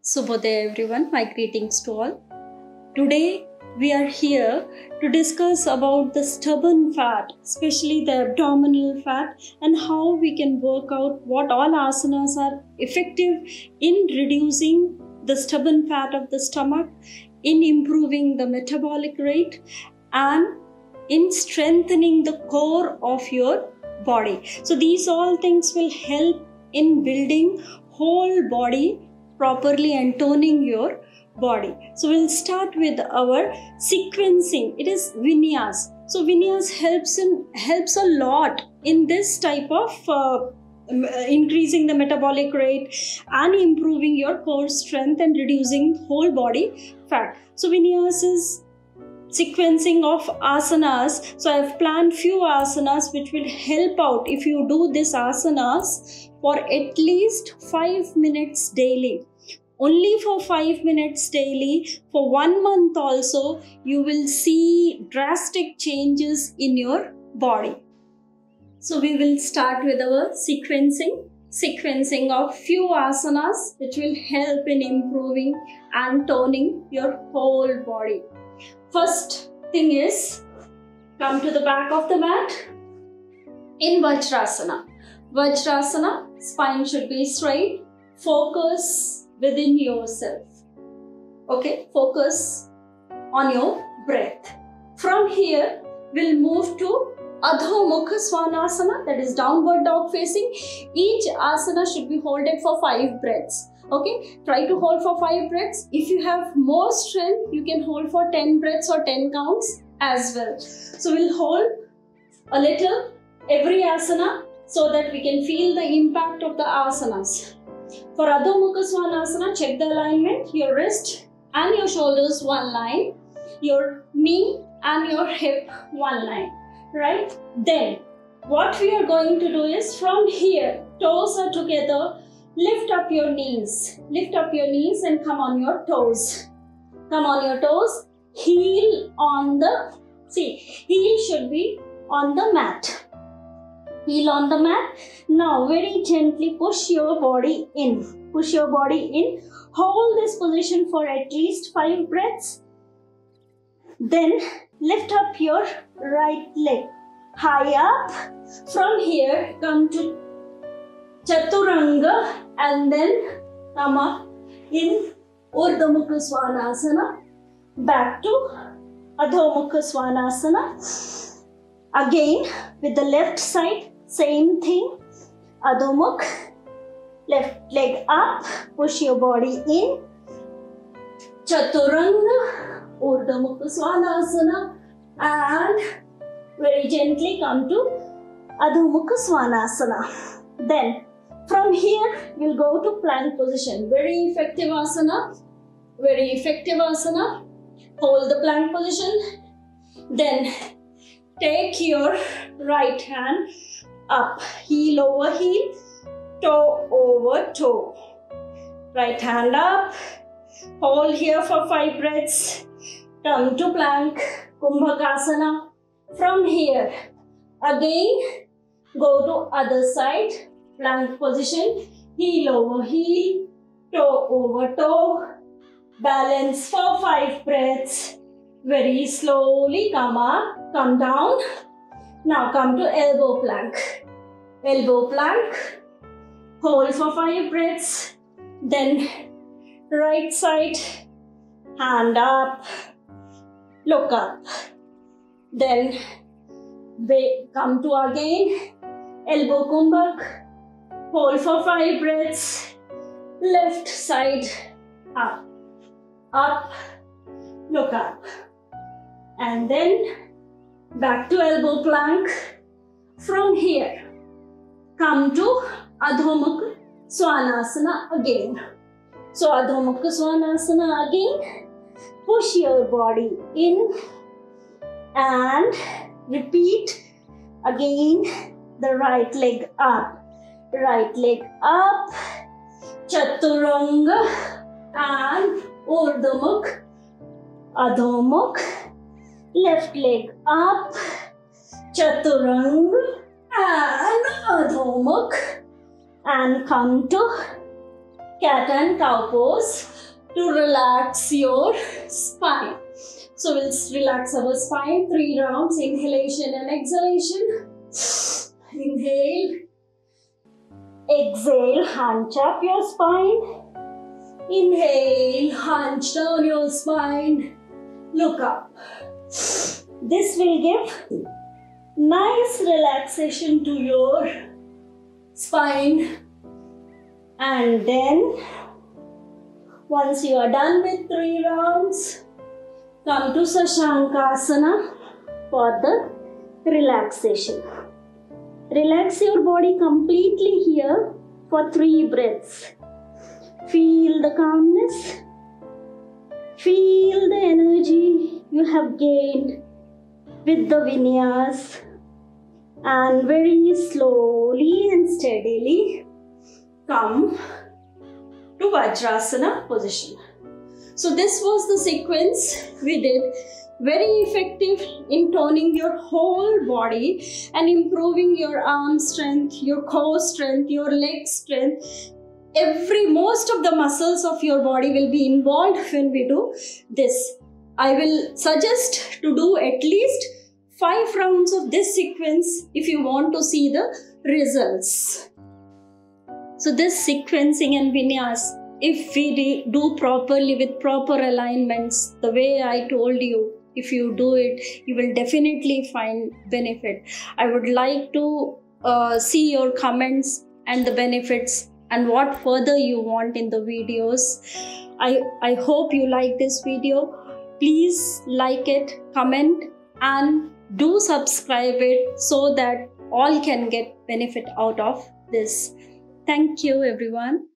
Subhodaya everyone, my greetings to all. Today we are here to discuss about the stubborn fat, especially the abdominal fat, and how we can work out what all asanas are effective in reducing the stubborn fat of the stomach, in improving the metabolic rate, and in strengthening the core of your body. So these all things will help in building whole body properly and toning your body. So we'll start with our sequencing. It is vinyas. So vinyas helps a lot in this type of increasing the metabolic rate and improving your core strength and reducing whole body fat. So vinyas is sequencing of asanas. So I've planned few asanas which will help out if you do this asanas for at least 5 minutes daily. Only for 5 minutes daily, for 1 month also, you will see drastic changes in your body. So we will start with our sequencing of few asanas which will help in improving and toning your whole body. First thing is, come to the back of the mat in Vajrasana. Vajrasana, spine should be straight. Focus within yourself. Okay, focus on your breath. From here, we'll move to Adho Mukha Svanasana, that is downward dog facing. Each asana should be held for 5 breaths. Okay, try to hold for 5 breaths. If you have more strength, you can hold for 10 breaths or 10 counts as well. So we'll hold a little every asana so that we can feel the impact of the asanas. For Adho Mukha Svanasana, check the alignment. Your wrist and your shoulders one line, your knee and your hip one line, right? Then what we are going to do is, from here, toes are together. Lift up your knees and come on your toes. Come on your toes. Heel on the, heel should be on the mat. Heel on the mat. Now very gently push your body in. Push your body in. Hold this position for at least 5 breaths. Then lift up your right leg. High up. From here, come to Chaturanga and then come up in Urdhva Mukha Svanasana. Back to Adho Mukha Svanasana. Again with the left side, same thing. Adho Mukha, left leg up, push your body in. Chaturanga, Urdhva Mukha Svanasana, and very gently come to Adho Mukha Svanasana. Then from here, we'll go to plank position. Very effective asana. Very effective asana. Hold the plank position. Then take your right hand up. Heel over heel. Toe over toe. Right hand up. Hold here for 5 breaths. Come to plank. Kumbhakasana. From here, again, go to other side. Plank position, heel over heel, toe over toe. Balance for 5 breaths. Very slowly come up, come down. Now come to elbow plank. Elbow plank. Hold for 5 breaths. Then right side, hand up, look up. Then come to again, elbow kumbhak. Hold for 5 breaths. Left side up. Up. Look up. And then back to elbow plank. From here, come to Adho Mukha Svanasana again. So Adho Mukha Svanasana again. Push your body in and repeat again the right leg up. Right leg up, Chaturanga and Urdhva Mukha, Adho Mukha, left leg up, Chaturanga and Adho Mukha, and come to cat and cow pose. to relax your spine. So we'll relax our spine 3 rounds, inhalation and exhalation. Inhale, exhale, hunch up your spine. Inhale, hunch down your spine, look up. This will give nice relaxation to your spine. And then, once you are done with 3 rounds, come to Sashankasana for the relaxation. Relax your body completely here for 3 breaths. Feel the calmness. Feel the energy you have gained with the vinyas. And very slowly and steadily come to Vajrasana position. So this was the sequence we did. Very effective in toning your whole body and improving your arm strength, your core strength, your leg strength. Most of the muscles of your body will be involved when we do this. I will suggest to do at least 5 rounds of this sequence if you want to see the results. So this sequencing and vinyas, if we do properly with proper alignments, the way I told you, if you do it, you will definitely find benefit. I would like to see your comments and the benefits and what further you want in the videos. I hope you like this video. Please like it, comment, and do subscribe it so that all can get benefit out of this. Thank you, everyone.